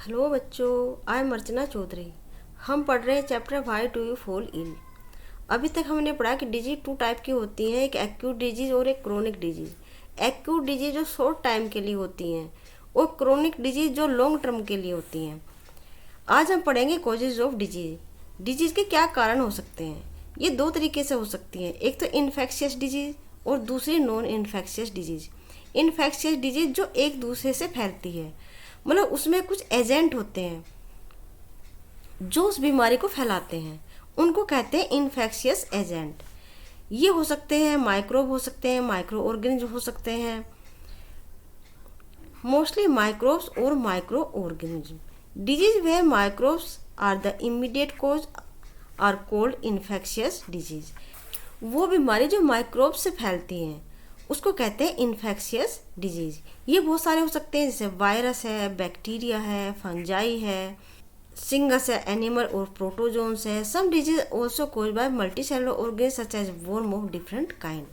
Hello बच्चों, I am अर्चना चौधरी। हम पढ़ रहे हैं chapter why do you fall ill. अभी तक हमने पढ़ा कि डिजीज टू टाइप की होती हैं, एक एक्यूट डिजीज और एक क्रोनिक डिजीज। एक्यूट डिजीज जो शॉर्ट टाइम के लिए होती हैं और क्रोनिक डिजीज जो लॉन्ग टर्म के लिए होती हैं। आज हम पढ़ेंगे कॉजेज ऑफ डिजीज। डिजीज के क्या कारण हो सकते हैं। ये दो तरीके से हो सकती हैं, एक तो इन्फेक्शियस डिजीज और दूसरी non infectious disease. Infectious disease जो एक दूसरे से फैलती है, मतलब उसमें कुछ एजेंट होते हैं जो उस बीमारी को फैलाते हैं, उनको कहते हैं इन्फेक्शियस एजेंट। ये हो सकते हैं माइक्रोब, हो सकते हैं माइक्रो ऑर्गेनिज्म, हो सकते हैं मोस्टली माइक्रोब्स और micro organism. Disease where microbes are the immediate cause are called infectious disease. वो बीमारी जो माइक्रोब से फैलती हैं उसको कहते हैं इन्फेक्शियस डिजीज। ये बहुत सारे हो सकते हैं, जैसे वायरस है, बैक्टीरिया है, फंजाई है, सिंगस है, एनिमल और प्रोटोजोन्स है। Some disease also caused by multi cellular organism such as worm of different kind.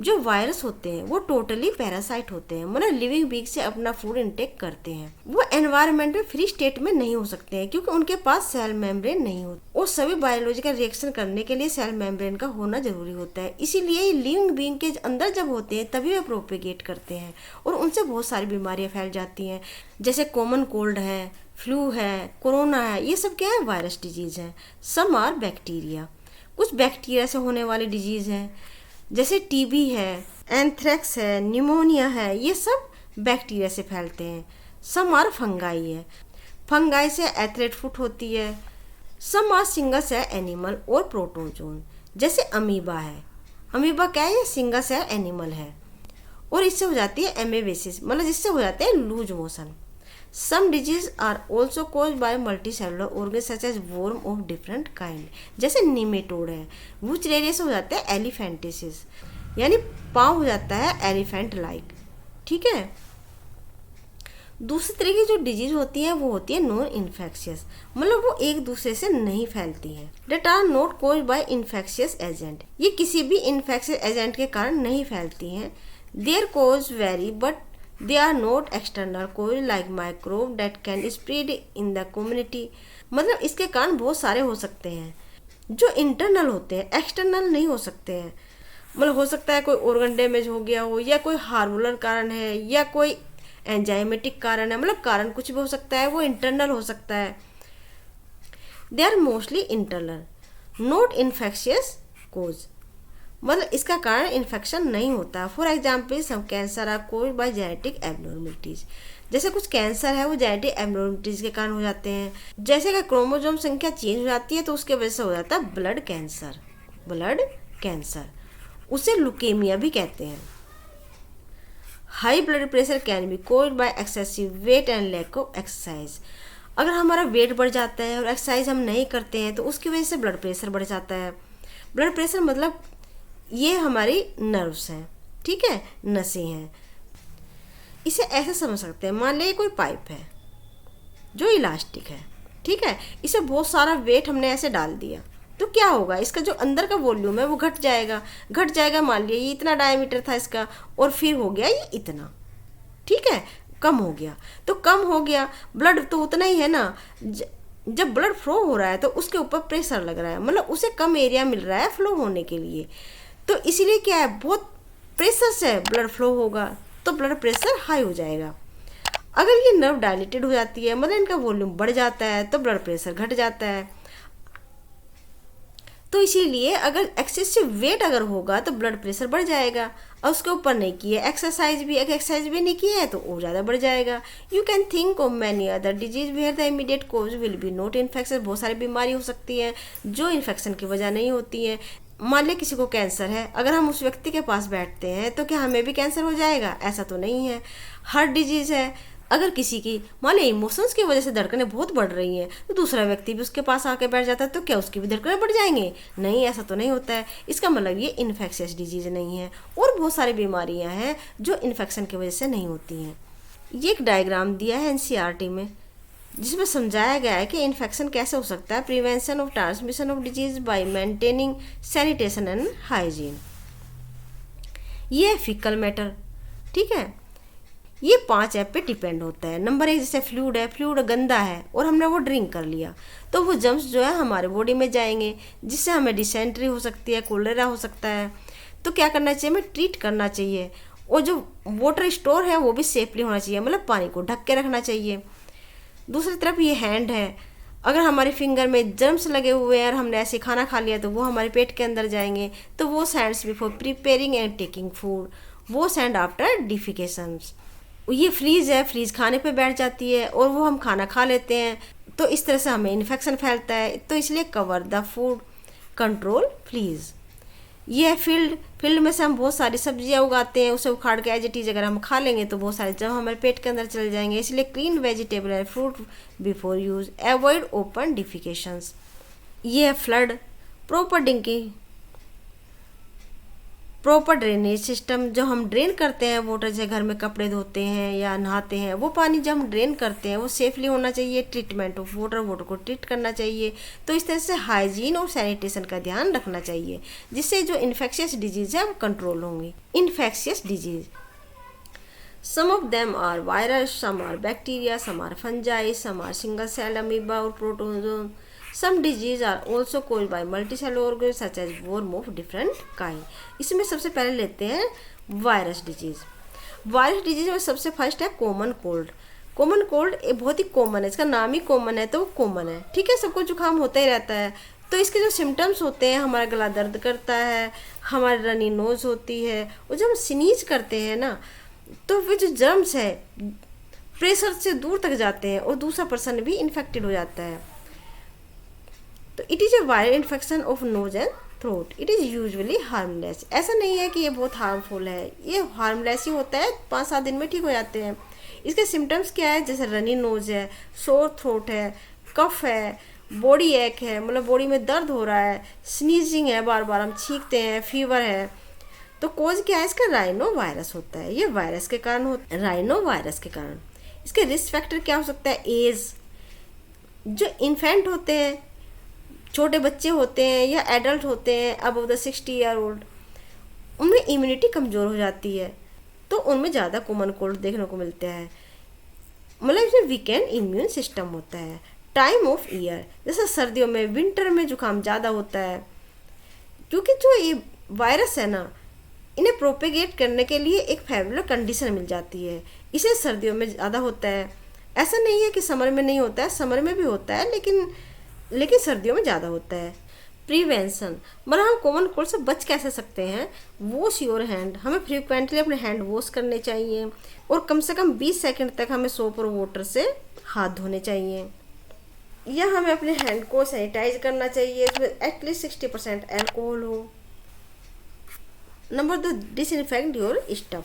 जो वायरस होते हैं वो टोटली पैरासाइट होते हैं, मतलब लिविंग बींग से अपना फूड इनटेक करते हैं। वो एनवायरनमेंट में फ्री स्टेट में नहीं हो सकते हैं क्योंकि उनके पास सेल मेम्ब्रेन नहीं होता और सभी बायोलॉजिकल रिएक्शन करने के लिए सेल मेम्ब्रेन का होना जरूरी होता है। इसीलिए लिविंग बींग के अंदर जब होते हैं तभी वे प्रोपेगेट करते हैं और उनसे बहुत सारी बीमारियां फैल जाती हैं, जैसे कॉमन कोल्ड है, फ्लू है, कोरोना है। ये सब क्या है? वायरस डिजीज है। सम आर बैक्टीरिया, कुछ बैक्टीरिया से होने वाली डिजीज है, जैसे टीबी है, एंथ्रेक्स है, निमोनिया है। ये सब बैक्टीरिया से फैलते हैं। सम आर फंगाई है, फंगाई से एथलेट फुट होती है। सम आर सिंगस है एनिमल और प्रोटोजोन, जैसे अमीबा है। अमीबा क्या है? सिंगस है एनिमल है और इससे हो जाती है एमेबेसिस, मतलब जिससे हो जाते हैं loose motion. Some disease are also cause by multi cellular organism such as worm of different kind, जैसे निमेटोड है। वुचरेरिया से हो जाता है एलिफेंटिसिस, यानी पाँव हो जाता है एलिफेंट लाइक। ठीक है। दूसरी तरह की जो डिजीज होती है वो होती है नॉन इन्फेक्शियस, मतलब वो एक दूसरे से नहीं फैलती है। That are not cause by infectious agent, ये किसी भी इन्फेक्शियस एजेंट के कारण नहीं फैलती हैं। Their cause vary but they are not external cause like microbe that can spread in the community। मतलब इसके कारण बहुत सारे हो सकते हैं जो इंटरनल होते हैं, एक्सटर्नल नहीं हो सकते हैं। मतलब हो सकता है कोई ऑर्गन डैमेज हो गया हो, या कोई हार्मोनल कारण है, या कोई एंजाइमेटिक कारण है, मतलब कारण कुछ भी हो सकता है, वो इंटरनल हो सकता है। They are mostly internal not infectious cause, मतलब इसका कारण इन्फेक्शन नहीं होता। For example some cancer are caused by genetic abnormalities, जैसे कुछ कैंसर है वो जेनेटिक एब्नॉर्मलिटीज के कारण हो जाते हैं। जैसे कि क्रोमोसोम संख्या चेंज हो जाती है तो उसके वजह से हो जाता है ब्लड कैंसर। ब्लड कैंसर उसे लुकेमिया भी कहते हैं। High blood pressure can be caused by excessive weight and lack of exercise. अगर हमारा वेट बढ़ जाता है और एक्सरसाइज हम नहीं करते हैं तो उसकी वजह से ब्लड प्रेशर बढ़ जाता है। ब्लड प्रेशर मतलब ये हमारी नर्व्स हैं, ठीक है, नसें हैं। इसे ऐसे समझ सकते हैं, मान लीजिए कोई पाइप है जो इलास्टिक है, ठीक है, इसे बहुत सारा वेट हमने ऐसे डाल दिया तो क्या होगा? इसका जो अंदर का वॉल्यूम है वो घट जाएगा। मान लिया ये इतना डायमीटर था इसका और फिर हो गया ये इतना, ठीक है, कम हो गया। तो कम हो गया, ब्लड तो उतना ही है ना। जब ब्लड फ्लो हो रहा है तो उसके ऊपर प्रेशर लग रहा है, मतलब उसे कम एरिया मिल रहा है फ्लो होने के लिए। तो इसीलिए क्या है, बहुत प्रेशर से ब्लड फ्लो होगा तो ब्लड प्रेशर हाई हो जाएगा। अगर ये नर्व डायलेटेड हो जाती है, मतलब इनका वॉल्यूम बढ़ जाता है, तो ब्लड प्रेशर घट जाता है। तो इसीलिए अगर एक्सेसिव वेट अगर होगा तो ब्लड प्रेशर बढ़ जाएगा। और उसके ऊपर नहीं किए एक्सरसाइज भी, अगर एक्सरसाइज भी नहीं किया है तो और ज़्यादा बढ़ जाएगा। You can think of many other disease where the immediate cause will be not infection. बहुत सारी बीमारी हो सकती हैं जो इन्फेक्शन की वजह नहीं होती है। मान लिया किसी को कैंसर है, अगर हम उस व्यक्ति के पास बैठते हैं तो क्या हमें भी कैंसर हो जाएगा? ऐसा तो नहीं है। हार्ट डिजीज है, अगर किसी की मान लिया इमोशंस की वजह से धड़कनें बहुत बढ़ रही हैं तो दूसरा व्यक्ति भी उसके पास आके बैठ जाता है तो क्या उसकी भी धड़कनें बढ़ जाएंगे? नहीं, ऐसा तो नहीं होता है। इसका मतलब ये इन्फेक्शियस डिजीज नहीं है। और बहुत सारी बीमारियां हैं जो इन्फेक्शन की वजह से नहीं होती हैं। ये एक डायग्राम दिया है एनसीईआरटी में जिसमें समझाया गया है कि इन्फेक्शन कैसे हो सकता है। Prevention of transmission of disease bye maintaining sanitation and hygiene. ये है फीकल मैटर, ठीक है। ये 5 ऐप पे डिपेंड होता है। नंबर 1 जैसे फ्लूइड है, फ्लूइड गंदा है और हमने वो ड्रिंक कर लिया तो वो जर्म्स जो है हमारे बॉडी में जाएंगे, जिससे हमें डिसेंट्री हो सकती है, कोलेरा हो सकता है। तो क्या करना चाहिए, हमें ट्रीट करना चाहिए। और जो वाटर स्टोर है वो भी सेफली होना चाहिए, मतलब पानी को ढक के रखना चाहिए। दूसरी तरफ ये हैंड है, अगर हमारे फिंगर में जर्म्स लगे हुए हैं और हमने ऐसे खाना खा लिया तो वो हमारे पेट के अंदर जाएंगे। तो वो hands before preparing and taking food, वो हैंड आफ्टर डिफिकेशंस। ये फ्रीज है, फ्रीज खाने पे बैठ जाती है और वो हम खाना खा लेते हैं, तो इस तरह से हमें इन्फेक्शन फैलता है। तो इसलिए cover the food, control fleas. ये है फील्ड में से हम बहुत सारी सब्जियां उगाते हैं, उसे उखाड़ के एज इट इज अगर हम खा लेंगे तो बहुत सारे जब हमारे पेट के अंदर चले जाएंगे। इसलिए clean vegetable and fruit before use, avoid open defecations. ये है फ्लड, प्रॉपर ड्रेनेज सिस्टम। जो हम ड्रेन करते हैं वाटर, जैसे घर में कपड़े धोते हैं या नहाते हैं, वो पानी जब हम ड्रेन करते हैं वो सेफली होना चाहिए। ट्रीटमेंट ऑफ वाटर को ट्रीट करना चाहिए। तो इस तरह से हाइजीन और सैनिटेशन का ध्यान रखना चाहिए, जिससे जो इन्फेक्शियस डिजीज है वो कंट्रोल होंगी। Infectious disease, some of them are virus, some are bacteria, some are fungi, some are single cell amoeba or protozoan. Some disease are also caused by multicellular organisms such as worm of different kind. इसमें सबसे पहले लेते हैं virus disease. Virus disease में सबसे first है common cold. Common cold बहुत ही common है, इसका नाम ही कॉमन है तो वो कॉमन है, ठीक है। सबको जुकाम होता ही रहता है। तो इसके जो सिम्टम्स होते हैं, हमारा गला दर्द करता है, हमारी रनी नोज होती है, और जब हम स्नीज करते हैं ना तो वे जो जर्म्स है प्रेशर से दूर तक जाते हैं और दूसरा पर्सन भी इन्फेक्टेड हो जाता है। तो it is a viral infection of nose and throat. It is usually harmless. ऐसा नहीं है कि ये बहुत हार्मफुल है, ये हार्मलेस ही होता है, 5-7 दिन में ठीक हो जाते हैं। इसके सिम्टम्स क्या है, जैसे रनी नोज है, सोर थ्रोट है, कफ है, बॉडी एक है, मतलब बॉडी में दर्द हो रहा है, स्नीजिंग है, बार बार हम छींकते हैं, फीवर है। तो कोज क्या है, इसका राइनो वायरस होता है। ये वायरस के कारण होता है, राइनो वायरस के कारण। इसके रिस्क फैक्टर क्या हो सकता है, एज, जो इन्फेंट होते हैं, छोटे बच्चे होते हैं या एडल्ट होते हैं अबव द 60 ईयर ओल्ड, उनमें इम्यूनिटी कमज़ोर हो जाती है तो उनमें ज़्यादा कॉमन कोल्ड देखने को मिलता है, मतलब इसमें वीकेंड इम्यून सिस्टम होता है। टाइम ऑफ ईयर, जैसे सर्दियों में, विंटर में जुकाम ज़्यादा होता है, क्योंकि जो ये वायरस है ना, इन्हें प्रोपेगेट करने के लिए एक फेवरेबल कंडीशन मिल जाती है, इसे सर्दियों में ज़्यादा होता है। ऐसा नहीं है कि समर में नहीं होता है, समर में भी होता है, लेकिन सर्दियों में ज़्यादा होता है। प्रिवेंशन, मतलब हम कॉमन कोल्ड से बच कैसे सकते हैं, वॉश योर हैंड, हमें फ्रीक्वेंटली अपने हैंड वॉश करने चाहिए और कम से कम 20 सेकंड तक हमें सोप और वाटर से हाथ धोने चाहिए, या हमें अपने हैंड को सैनिटाइज करना चाहिए, इसमें एटलीस्ट 60% अल्कोहल हो। नंबर 2, डिसइंफेक्ट योर स्टफ,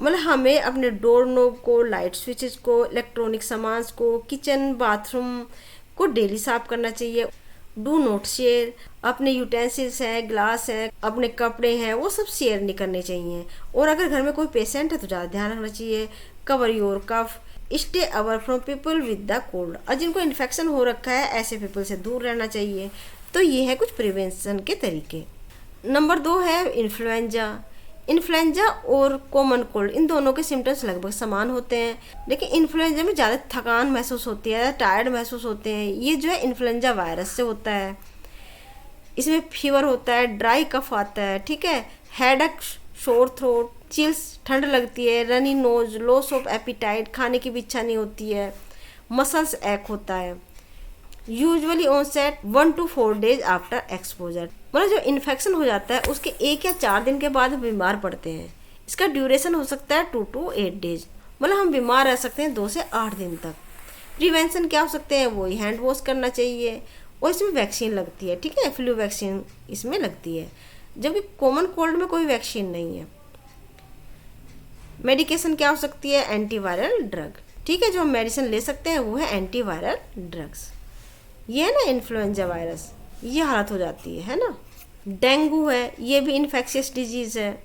मतलब हमें अपने डोर नोब को, लाइट स्विचेस को, इलेक्ट्रॉनिक सामान को, किचन बाथरूम को डेली साफ करना चाहिए। डू नॉट शेयर, अपने यूटेंसिल्स हैं, ग्लास हैं, अपने कपड़े हैं, वो सब शेयर नहीं करने चाहिए। और अगर घर में कोई पेशेंट है तो ज़्यादा ध्यान रखना चाहिए। Cover your cough, stay away from people with the cold, और जिनको इन्फेक्शन हो रखा है ऐसे पीपल से दूर रहना चाहिए। तो ये है कुछ प्रिवेंशन के तरीके। नंबर 2 है इन्फ्लुएंजा। इन्फ्लुएंजा और कॉमन कोल्ड, इन दोनों के सिम्टम्स लगभग समान होते हैं, लेकिन इन्फ्लुएंजा में ज़्यादा थकान महसूस होती है, टायर्ड महसूस होते हैं। ये जो है इन्फ्लुएंजा वायरस से होता है। इसमें फीवर होता है, ड्राई कफ आता है, ठीक है, हेडेक, शोर थ्रोट, चिल्स, ठंड लगती है, runny nose, loss of appetite, खाने की भी इच्छा नहीं होती है, मसल्स एक होता है। Usually onset 1 to 4 days after exposure, मतलब जो इन्फेक्शन हो जाता है उसके 1 या 4 दिन के बाद हम बीमार पड़ते हैं। इसका ड्यूरेशन हो सकता है 2 to 8 days, मतलब हम बीमार रह सकते हैं 2 से 8 दिन तक। प्रिवेंशन क्या हो सकते हैं, वही हैंड वॉश करना चाहिए, और इसमें वैक्सीन लगती है, ठीक है, फ्लू वैक्सीन इसमें लगती है, जबकि कॉमन कोल्ड में कोई वैक्सीन नहीं है। मेडिकेशन क्या हो सकती है, एंटीवायरल ड्रग, ठीक है, जो हम मेडिसिन ले सकते हैं वो है एंटीवायरल ड्रग्स। ये है ना इन्फ्लुएंजा वायरस, ये हालत हो जाती है ना। डेंगू है, ये भी इन्फेक्शियस डिजीज़ है,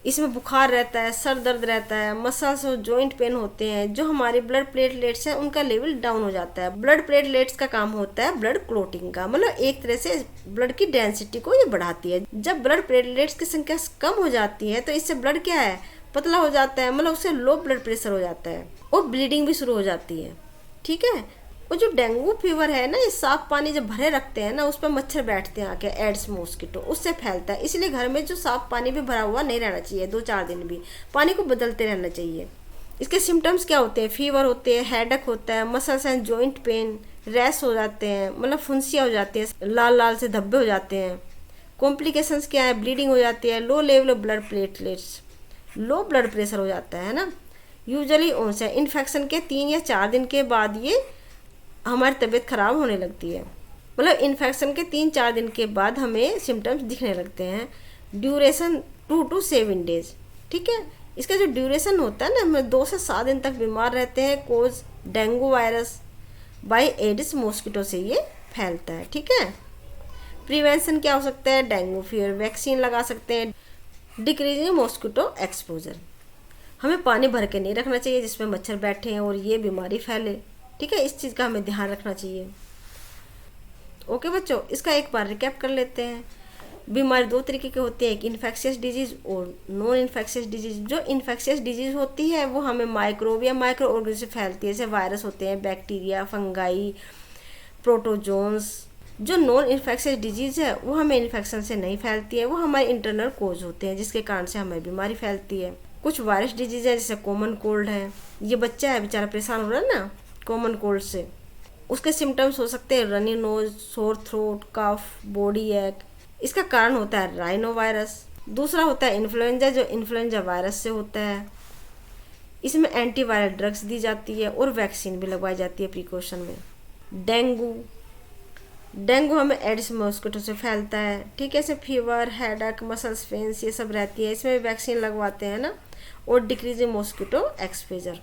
इसमें बुखार रहता है, सर दर्द रहता है, मसल्स और जॉइंट पेन होते हैं। जो हमारे ब्लड प्लेटलेट्स हैं उनका लेवल डाउन हो जाता है। ब्लड प्लेटलेट्स का काम होता है ब्लड क्लोटिंग का, मतलब एक तरह से ब्लड की डेंसिटी को ये बढ़ाती है। जब ब्लड प्लेटलेट्स की संख्या कम हो जाती है तो इससे ब्लड क्या है, पतला हो जाता है, मतलब उससे लो ब्लड प्रेशर हो जाता है और ब्लीडिंग भी शुरू हो जाती है। ठीक है। वो जो डेंगू फीवर है ना, ये साफ पानी जब भरे रखते हैं ना, उस पर मच्छर बैठते हैं आके, एड्स मॉस्किटो, उससे फैलता है। इसलिए घर में जो साफ पानी भी भरा हुआ नहीं रहना चाहिए, 2-4 दिन भी पानी को बदलते रहना चाहिए। इसके सिम्टम्स क्या होते हैं? फीवर होते हैं, हेडेक होता है, muscles and joint pain, rash हो जाते हैं, मतलब फुंसियाँ हो जाती हैं, लाल लाल से धब्बे हो जाते हैं। कॉम्प्लिकेशंस क्या है? ब्लीडिंग हो जाती है, low level of blood platelets, low blood pressure हो जाता है ना। यूजुअली ऑनसेट, इन्फेक्शन के 3 या 4 दिन के बाद ये हमारी तबीयत खराब होने लगती है, मतलब इन्फेक्शन के 3-4 दिन के बाद हमें सिम्टम्स दिखने लगते हैं। Duration 2 to 7 days। ठीक है। इसका जो ड्यूरेशन होता है ना, हम 2 से 7 दिन तक बीमार रहते हैं। Cause dengue virus by Aedes mosquito से ये फैलता है। ठीक है। प्रिवेंशन क्या हो सकता है? डेंगू फीवर वैक्सीन लगा सकते हैं। डिक्रीजिंग मॉस्किटो एक्सपोजर, हमें पानी भर के नहीं रखना चाहिए जिसमें मच्छर बैठे हैं और ये बीमारी फैले। ठीक है, इस चीज़ का हमें ध्यान रखना चाहिए। ओके बच्चों, इसका एक बार रिकैप कर लेते हैं। बीमारी 2 तरीके की होती है, एक इन्फेक्शियस डिजीज़ और नॉन इन्फेक्शियस डिजीज़। जो इन्फेक्शियस डिजीज़ होती है वो हमें माइक्रोब या माइक्रो ऑर्गेनिज्म से फैलती है, जैसे वायरस होते हैं, बैक्टीरिया, फंगाई, प्रोटोजोन्स। जो नॉन इन्फेक्शियस डिजीज़ है वो हमें इन्फेक्शन से नहीं फैलती है, वो हमारे इंटरनल कोज होते हैं जिसके कारण से हमें बीमारी फैलती है। कुछ वायरस डिजीज़ है जैसे कॉमन कोल्ड है, ये बच्चा है बेचारा परेशान हो रहा है ना कॉमन कोल्ड से। उसके सिम्टम्स हो सकते हैं रनी नोज, सोर थ्रोट, कफ, बॉडी एक। इसका कारण होता है राइनो वायरस। दूसरा होता है इन्फ्लुएंजा, जो इन्फ्लुएंजा वायरस से होता है। इसमें एंटीवायरल ड्रग्स दी जाती है और वैक्सीन भी लगवाई जाती है प्रिकॉशन में। डेंगू हमें एडिस मॉस्किटो से फैलता है। ठीक है। ऐसे फीवर, हेडेक, मसल्स पेन्स ये सब रहती है, इसमें वैक्सीन लगवाते हैं ना। और डिक्रीजिंग मॉस्किटो एक्सपोजर।